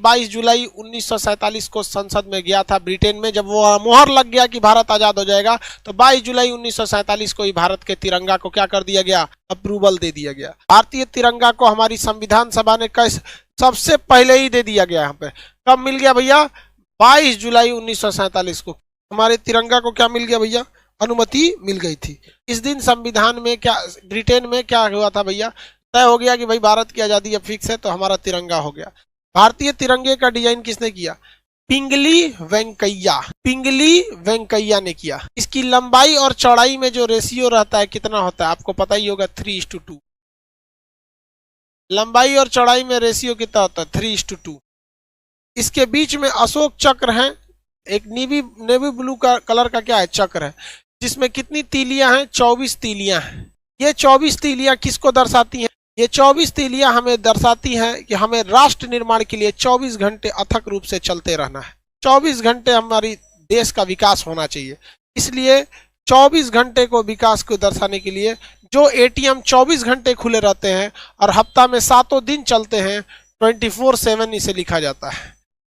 22 जुलाई 1947 को संसद में गया था ब्रिटेन में। जब वो मोहर लग गया कि भारत आजाद हो जाएगा, तो 22 जुलाई 1947 को ही भारत के तिरंगा को क्या कर दिया गया, अप्रूवल दे दिया गया। भारतीय तिरंगा को हमारी संविधान सभा ने सबसे पहले ही दे दिया गया। यहाँ पे कब मिल गया भैया, 22 जुलाई 1947 को हमारे तिरंगा को क्या मिल गया भैया, अनुमति मिल गई थी। इस दिन संविधान में क्या, ब्रिटेन में क्या हुआ था भैया, तय हो गया कि भाई भारत की आजादी अब फिक्स है, तो हमारा तिरंगा हो गया। भारतीय तिरंगे का डिजाइन किसने किया, पिंगली वेंकैया ने किया। इसकी लंबाई और चौड़ाई में जो रेशियो रहता है कितना होता है, आपको पता ही होगा, 3:2। लंबाई और चौड़ाई में रेशियो कितना होता है, 3:2। इसके बीच में अशोक चक्र है, एक नेवी ब्लू का कलर का क्या है, चक्र है, जिसमें कितनी तीलियां हैं, 24 तीलियां हैं। ये 24 तीलियां किसको दर्शाती हैं, ये 24 तीलियां हमें दर्शाती हैं कि हमें राष्ट्र निर्माण के लिए 24 घंटे अथक रूप से चलते रहना है। 24 घंटे हमारी देश का विकास होना चाहिए। इसलिए 24 घंटे को विकास को दर्शाने के लिए जो एटीएम 24 घंटे खुले रहते हैं और हफ्ता में 7 दिन चलते हैं, 24/7 इसे लिखा जाता है।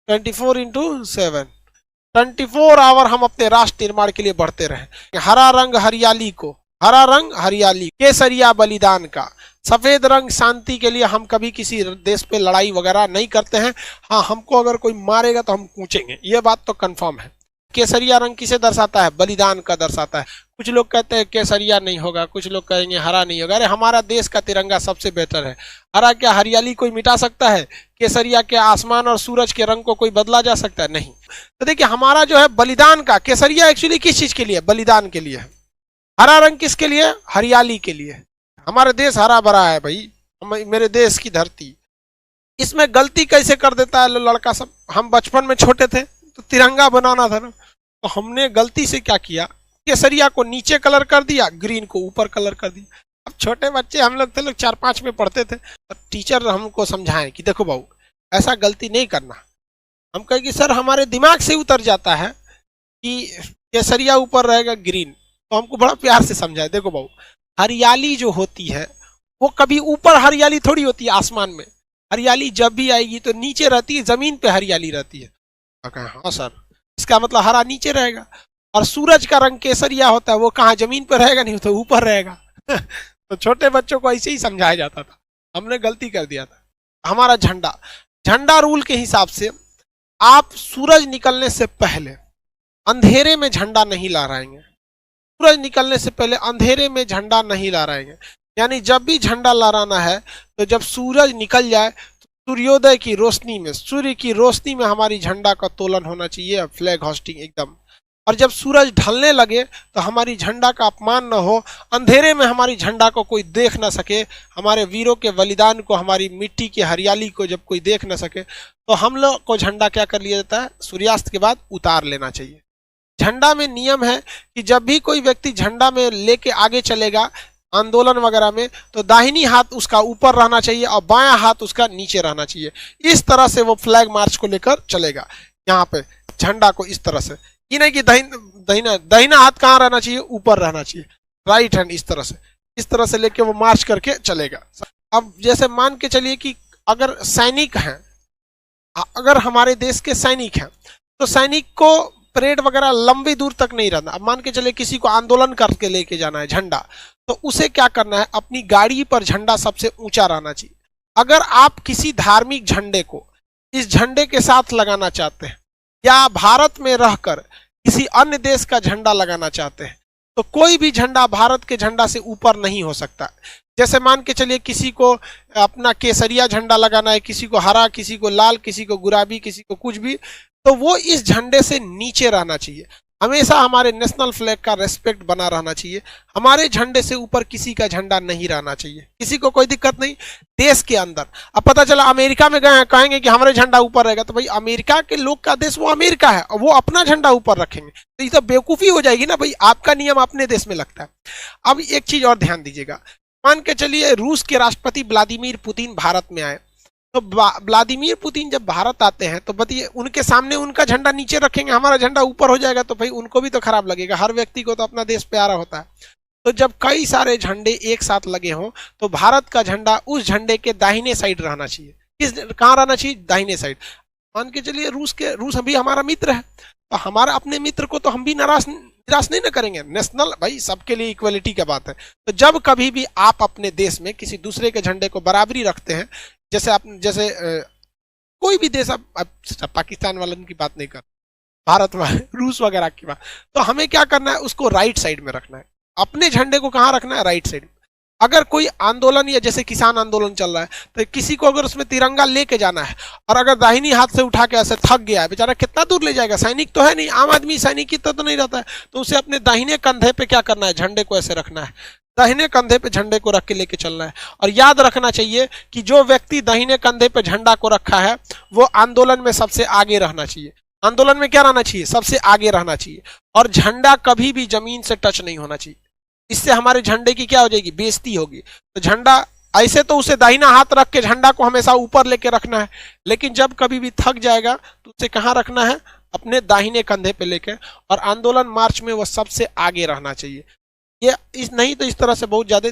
24/7, 24 आवर हम अपने राष्ट्र निर्माण के लिए बढ़ते रहें। हरा रंग हरियाली, केसरिया बलिदान का, सफेद रंग शांति के लिए। हम कभी किसी देश पे लड़ाई वगैरह नहीं करते हैं। हाँ, हमको अगर कोई मारेगा तो हम कूचेंगे, ये बात तो कंफर्म है। केसरिया रंग किसे दर्शाता है, बलिदान का दर्शाता है। कुछ लोग कहते हैं केसरिया नहीं होगा, कुछ लोग कहेंगे हरा नहीं होगा। अरे हमारा देश का तिरंगा सबसे बेहतर है। हरा क्या हरियाली कोई मिटा सकता है, केसरिया के आसमान और सूरज के रंग को कोई बदला जा सकता है, नहीं। तो देखिए हमारा जो है बलिदान का, केसरिया एक्चुअली किस चीज के लिए, बलिदान के लिए है। हरा रंग किसके लिए, हरियाली के लिए। हमारा देश हरा भरा है भाई, मेरे देश की धरती। इसमें गलती कैसे कर देता है लड़का सब। हम बचपन में छोटे थे तो तिरंगा बनाना था ना, तो हमने गलती से क्या किया, केसरिया को नीचे कलर कर दिया, ग्रीन को ऊपर कलर कर दिया। अब छोटे बच्चे हम लोग थे, 4-5 में पढ़ते थे, तो टीचर हमको समझाएं कि देखो बाबू ऐसा गलती नहीं करना। हम कहें कि सर हमारे दिमाग से उतर जाता है कि केसरिया ऊपर रहेगा, ग्रीन। तो हमको बड़ा प्यार से समझाए, देखो बाबू हरियाली जो होती है वो कभी ऊपर हरियाली थोड़ी होती है आसमान में। हरियाली जब भी आएगी तो नीचे रहती है, जमीन पे हरियाली रहती है। हाँ सर, इसका मतलब हरा नीचे रहेगा। और सूरज का रंग केसरिया होता है, वो कहाँ जमीन पर रहेगा, नहीं तो ऊपर रहेगा। तो छोटे बच्चों को ऐसे ही समझाया जाता था, हमने गलती कर दिया था। हमारा झंडा रूल के हिसाब से आप सूरज निकलने से पहले अंधेरे में झंडा नहीं लहराएंगे। सूरज निकलने से पहले अंधेरे में झंडा नहीं लहराएंगे। यानी जब भी झंडा लहराना है तो जब सूरज निकल जाए तो सूर्योदय की रोशनी में, सूर्य की रोशनी में हमारी झंडा का तोलन होना चाहिए, फ्लैग होस्टिंग एकदम। और जब सूरज ढलने लगे तो हमारी झंडा का अपमान न हो, अंधेरे में हमारी झंडा को कोई देख न सके, हमारे वीरों के बलिदान को, हमारी मिट्टी की हरियाली को जब कोई देख न सके, तो हम लोग को झंडा क्या कर लिया जाता है, सूर्यास्त के बाद उतार लेना चाहिए। झंडा में नियम है कि जब भी कोई व्यक्ति झंडा में लेके आगे चलेगा आंदोलन वगैरह में, तो दाहिनी हाथ उसका ऊपर रहना चाहिए और बायां हाथ उसका नीचे रहना चाहिए। इस तरह से वो फ्लैग मार्च को लेकर चलेगा। यहाँ पे झंडा को इस तरह से, ये नहीं कि दाहिना हाथ कहाँ रहना चाहिए, ऊपर रहना चाहिए, राइट हैंड इस तरह से लेके वो मार्च करके चलेगा। अब जैसे मान के चलिए कि अगर सैनिक हैं, अगर हमारे देश के सैनिक हैं, तो सैनिक को परेड वगैरह लंबी दूर तक नहीं रहना। अब मान के चले किसी को आंदोलन करके लेके जाना है झंडा, तो उसे क्या करना है, अपनी गाड़ी पर झंडा सबसे ऊंचा रहना चाहिए। अगर आप किसी धार्मिक झंडे को इस झंडे के साथ लगाना चाहते हैं या भारत में रहकर किसी अन्य देश का झंडा लगाना चाहते हैं, तो कोई भी झंडा भारत के झंडा से ऊपर नहीं हो सकता। जैसे मान के चलिए किसी को अपना केसरिया झंडा लगाना है, किसी को हरा, किसी को लाल, किसी को गुलाबी, किसी को कुछ भी, तो वो इस झंडे से नीचे रहना चाहिए। हमेशा हमारे नेशनल फ्लैग का रेस्पेक्ट बना रहना चाहिए। हमारे झंडे से ऊपर किसी का झंडा नहीं रहना चाहिए, किसी को कोई दिक्कत नहीं। देश के अंदर अब पता चला अमेरिका में गए हैं, कहेंगे कि हमारे झंडा ऊपर रहेगा, तो भाई अमेरिका के लोग का देश वो अमेरिका है और वो अपना झंडा ऊपर रखेंगे, तो ये तो बेवकूफ़ी हो जाएगी ना भाई। आपका नियम अपने देश में लगता है। अब एक चीज और ध्यान दीजिएगा, मान के चलिए रूस के राष्ट्रपति व्लादिमीर पुतिन भारत में आए, तो व्लादिमीर पुतिन जब भारत आते हैं तो बताइए उनके सामने उनका झंडा नीचे रखेंगे, हमारा झंडा ऊपर हो जाएगा, तो भाई उनको भी तो खराब लगेगा। हर व्यक्ति को तो अपना देश प्यारा होता है। तो जब कई सारे झंडे एक साथ लगे हों तो भारत का झंडा उस झंडे के दाहिने साइड रहना चाहिए। किस कहाँ रहना चाहिए, दाहिने साइड। मान के चलिए रूस अभी हमारा मित्र है, तो हमारा अपने मित्र को तो हम भी निराश नहीं ना करेंगे। नेशनल भाई सबके लिए इक्वलिटी की बात है। तो जब कभी भी आप अपने देश में किसी दूसरे के झंडे को बराबरी रखते हैं, जैसे कोई भी देश, अब पाकिस्तान वालों की बात नहीं कर, भारत वाले, रूस वगैरह की बात, तो हमें क्या करना है, उसको राइट साइड में रखना है। अपने झंडे को कहाँ रखना है, राइट साइड में। अगर कोई आंदोलन या जैसे किसान आंदोलन चल रहा है, तो किसी को अगर उसमें तिरंगा लेके जाना है और अगर दाहिनी हाथ से उठा के ऐसे थक गया है, बेचारा कितना दूर ले जाएगा, सैनिक तो है नहीं, आम आदमी सैनिक की तो नहीं रहता है, तो उसे अपने दाहिने कंधे पे क्या करना है, झंडे को ऐसे रखना है, दाहिने कंधे पे झंडे को रख के लेके चलना है। और याद रखना चाहिए कि जो व्यक्ति दाहिने कंधे पे झंडा को रखा है वो आंदोलन में सबसे आगे रहना चाहिए। आंदोलन में क्या रहना चाहिए, सबसे आगे रहना चाहिए। और झंडा कभी भी जमीन से टच नहीं होना चाहिए, इससे हमारे झंडे की क्या हो जाएगी, बेइज्जती होगी। तो झंडा ऐसे तो उसे दाहिना हाथ रख के झंडा को हमेशा ऊपर लेके रखना है, लेकिन जब कभी भी थक जाएगा तो उसे कहाँ रखना है, अपने दाहिने कंधे पे लेके, और आंदोलन मार्च में वह सबसे आगे रहना चाहिए। ये नहीं तो इस तरह से बहुत ज्यादा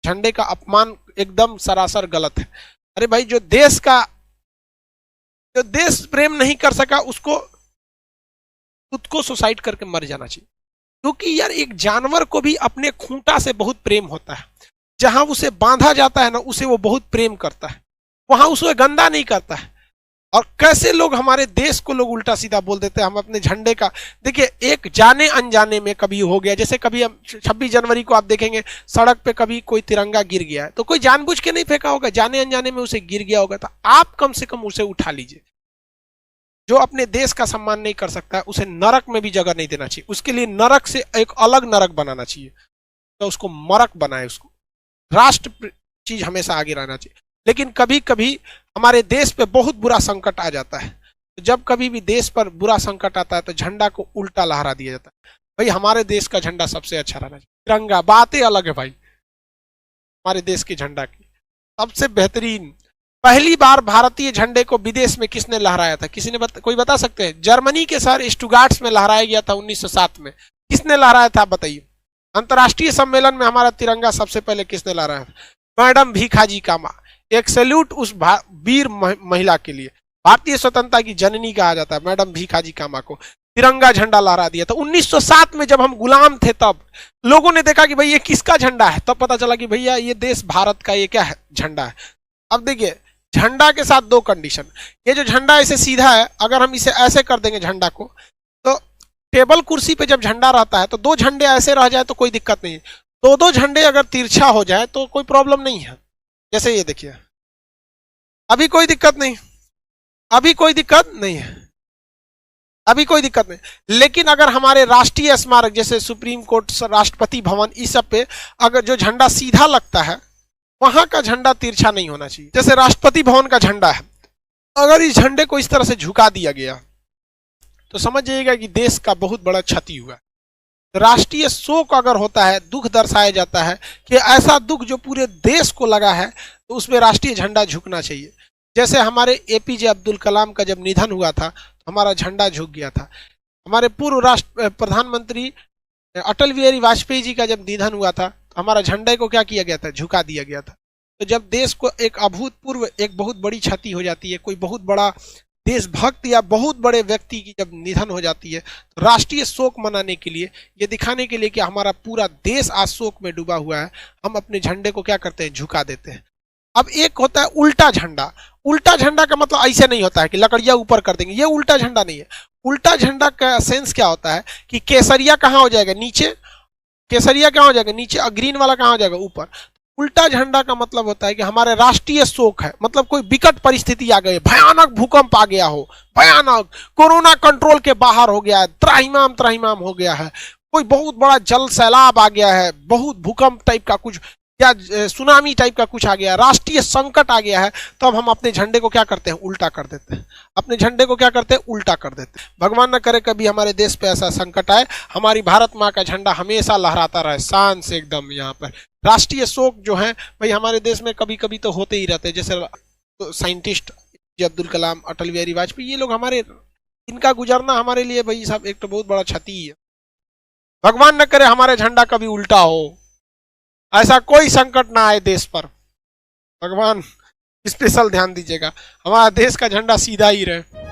झंडे का अपमान एकदम सरासर गलत है। अरे भाई जो देश प्रेम नहीं कर सका उसको खुद को सुसाइड करके मर जाना चाहिए। क्योंकि यार एक जानवर को भी अपने खूंटा से बहुत प्रेम होता है, जहां उसे बांधा जाता है ना उसे वो बहुत प्रेम करता है, वहां उसे गंदा नहीं करता है। और कैसे लोग हमारे देश को लोग उल्टा सीधा बोल देते हैं। हम अपने झंडे का देखिए, एक जाने अनजाने में कभी हो गया, जैसे कभी हम 26 जनवरी को आप देखेंगे सड़क पे कभी कोई तिरंगा गिर गया है, तो कोई जानबूझ के नहीं फेंका होगा, जाने अनजाने में उसे गिर गया होगा, तो आप कम से कम उसे उठा लीजिए। जो अपने देश का सम्मान नहीं कर सकता है उसे नरक में भी जगह नहीं देना चाहिए, उसके लिए नरक से एक अलग नरक बनाना चाहिए, तो उसको मरक बनाए, उसको राष्ट्र चीज हमेशा आगे रहना चाहिए। लेकिन कभी कभी हमारे देश पे बहुत बुरा संकट आ जाता है, तो जब कभी भी देश पर बुरा संकट आता है तो झंडा को उल्टा लहरा दिया जाता है। भाई हमारे देश का झंडा सबसे अच्छा रहना चाहिए, तिरंगा बातें अलग है भाई, हमारे देश के झंडा की सबसे बेहतरीन। पहली बार भारतीय झंडे को विदेश में किसने लहराया था, किसी ने कोई बता सकते हैं? जर्मनी के शहर स्टुगार्ट्स में लहराया गया था 1907 में। किसने लहराया था बताइए? अंतर्राष्ट्रीय सम्मेलन में हमारा तिरंगा सबसे पहले किसने लहराया था? मैडम भीखाजी कामा। एक सैल्यूट उस वीर महिला के लिए, भारतीय स्वतंत्रता की जननी कहा जाता है मैडम भीखाजी कामा को। तिरंगा झंडा लहरा दिया था 1907 में, जब हम गुलाम थे तब लोगों ने देखा कि भाई ये किसका झंडा है, तब पता चला कि भैया ये देश भारत का ये क्या है, झंडा है। अब देखिए झंडा के साथ दो कंडीशन, ये जो झंडा ऐसे सीधा है, अगर हम इसे ऐसे कर देंगे झंडा को, तो टेबल कुर्सी पे जब झंडा रहता है तो दो झंडे ऐसे रह जाए तो कोई दिक्कत नहीं है, दो झंडे अगर तिरछा हो जाए तो कोई प्रॉब्लम नहीं है। जैसे ये देखिए, अभी कोई दिक्कत नहीं, अभी कोई दिक्कत नहीं है, अभी कोई दिक्कत नहीं। लेकिन अगर हमारे राष्ट्रीय स्मारक जैसे सुप्रीम कोर्ट, राष्ट्रपति भवन, इस सब पे अगर जो झंडा सीधा लगता है वहां का झंडा तिरछा नहीं होना चाहिए। जैसे राष्ट्रपति भवन का झंडा है, अगर इस झंडे को इस तरह से झुका दिया गया तो समझ जाइएगा कि देश का बहुत बड़ा क्षति हुआ। राष्ट्रीय शोक अगर होता है, दुख दर्शाया जाता है कि ऐसा दुख जो पूरे देश को लगा है, तो उसमें राष्ट्रीय झंडा झुकना चाहिए। जैसे हमारे एपीजे अब्दुल कलाम का जब निधन हुआ था तो हमारा झंडा झुक गया था। हमारे पूर्व प्रधानमंत्री अटल बिहारी वाजपेयी जी का जब निधन हुआ था तो हमारा झंडे को क्या किया गया था, झुका दिया गया था। तो जब देश को एक अभूतपूर्व एक बहुत बड़ी क्षति हो जाती है, कोई बहुत बड़ा देशभक्त या बहुत बड़े व्यक्ति की जब निधन हो जाती है, तो राष्ट्रीय शोक मनाने के लिए, ये दिखाने के लिए कि हमारा पूरा देश आज शोक में डूबा हुआ है, हम अपने झंडे को क्या करते हैं, झुका देते हैं। अब एक होता है उल्टा झंडा। उल्टा झंडा का मतलब ऐसे नहीं होता है कि लकड़ियां ऊपर कर देंगे, ये उल्टा झंडा नहीं है। उल्टा झंडा का सेंस क्या होता है कि केसरिया कहाँ हो जाएगा, नीचे, केसरिया कहाँ हो जाएगा नीचे, और ग्रीन वाला कहाँ हो जाएगा, ऊपर। उल्टा झंडा का मतलब होता है कि हमारे राष्ट्रीय शोक है, मतलब कोई विकट परिस्थिति आ गई, भयानक भूकंप आ गया हो, भयानक कोरोना कंट्रोल के बाहर हो गया है, त्राहिमाम त्राहिमाम हो गया है, कोई बहुत बड़ा जल सैलाब आ गया है, बहुत भूकंप टाइप का कुछ या सुनामी टाइप का कुछ आ गया, राष्ट्रीय संकट आ गया है, तो अब हम अपने झंडे को क्या करते हैं, उल्टा कर देते हैं। अपने झंडे को क्या करते हैं, उल्टा कर देते हैं। भगवान न करे कभी हमारे देश पे ऐसा संकट आए, हमारी भारत माँ का झंडा हमेशा लहराता रहे शान से एकदम। यहाँ पर राष्ट्रीय शोक जो है भाई हमारे देश में कभी कभी तो होते ही रहते हैं, जैसे तो साइंटिस्ट अब्दुल कलाम, अटल बिहारी वाजपेयी, ये लोग हमारे, इनका गुजरना हमारे लिए भाई साहब एक तो बहुत बड़ा क्षति है। भगवान न करे हमारे झंडा कभी उल्टा हो, ऐसा कोई संकट ना आए देश पर, भगवान स्पेशल ध्यान दीजिएगा, हमारा देश का झंडा सीधा ही रहे।